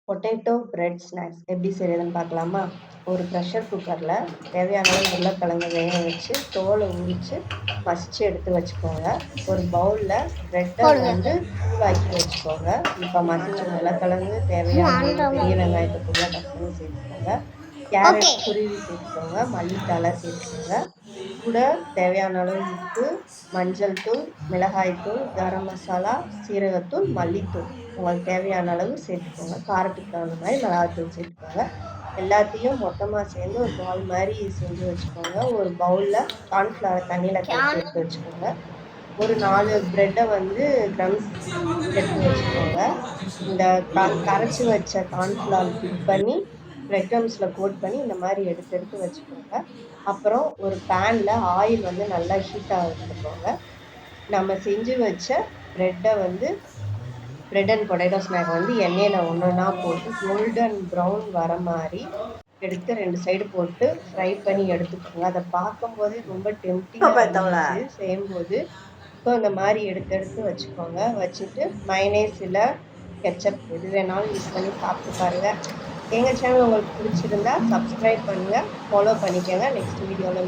Potato bread snacks எப்படி செய்யறதுன்னு பார்க்கலாமா? ஒரு ப்ரெஷர் குக்கரில் தேவையான அளவு உருளைக்கிழங்கு வேக வச்சு தோலை உரித்து மசிச்சு எடுத்து வச்சுக்கோங்க. ஒரு பவுலில் ப்ரெட்டை வந்து தூளாக்கி வச்சுக்கோங்க. இப்போ மசிச்ச உருளைக்கிழங்கு, தேவையான அளவு பெரிய வெங்காயத்தை பொடியாக கட் பண்ணி சேர்த்துக்கோங்க. கேரட் துருவி சேர்த்துக்கோங்க. மல்லித்தழை சேர்த்துக்கோங்க. கூட தேவையான அளவு உப்பு, மஞ்சள் தூள், மிளகாய் தூள், கரம் மசாலா, சீரகத்தூள், மல்லித்தூள் உங்களுக்கு தேவையான அளவு சேர்த்துக்கோங்க. காரத்துக்கு தகுந்த மாதிரி மிளகாத்தூள் சேர்த்துக்கோங்க. எல்லாத்தையும் மொத்தமாக சேர்ந்து ஒரு பால் மாதிரி செஞ்சு வச்சுக்கோங்க. ஒரு பவுலில் கார்ன்ஃப்ளவர் தண்ணியில் கலக்கி எடுத்து வச்சுக்கோங்க. ஒரு 4 ப்ரெட்டை வந்து க்ரம்ஸ் எடுத்து வச்சுக்கோங்க. இந்த கரைச்சி வச்ச கார்ன்ஃப்ளவர் டிப் பண்ணி ப்ரெட் க்ரம்ஸில் கோட் பண்ணி இந்த மாதிரி எடுத்து வச்சுக்கோங்க. அப்புறம் ஒரு பேனில் ஆயில் வந்து நல்லா ஹீட்டாக எடுத்துக்கோங்க. நம்ம செஞ்சு வச்ச ப்ரெட்டை வந்து ப்ரெட் அண்ட் பொட்டேட்டோ ஸ்நாக் வந்து எண்ணெயில் ஒன்றா போட்டு கோல்டன் ப்ரௌன் வர மாதிரி எடுத்து 2 சைடு போட்டு ஃப்ரை பண்ணி எடுத்துக்கோங்க. அதை பார்க்கும்போதே ரொம்ப டெம்ப்டிங்காக இருந்துச்சு செய்யும்போது. ஸோ இந்த மாதிரி எடுத்து வச்சுக்கோங்க. வச்சுட்டு மைனேஸ் இல்லை கெச்சப் எது வேணாலும் யூஸ் பண்ணி சாப்பிட்டு பாருங்கள். எங்கள் சேனல் உங்களுக்கு பிடிச்சிருந்தா சப்ஸ்கிரைப் பண்ணுங்கள், ஃபாலோ பண்ணிக்கோங்க. நெக்ஸ்ட் வீடியோவில்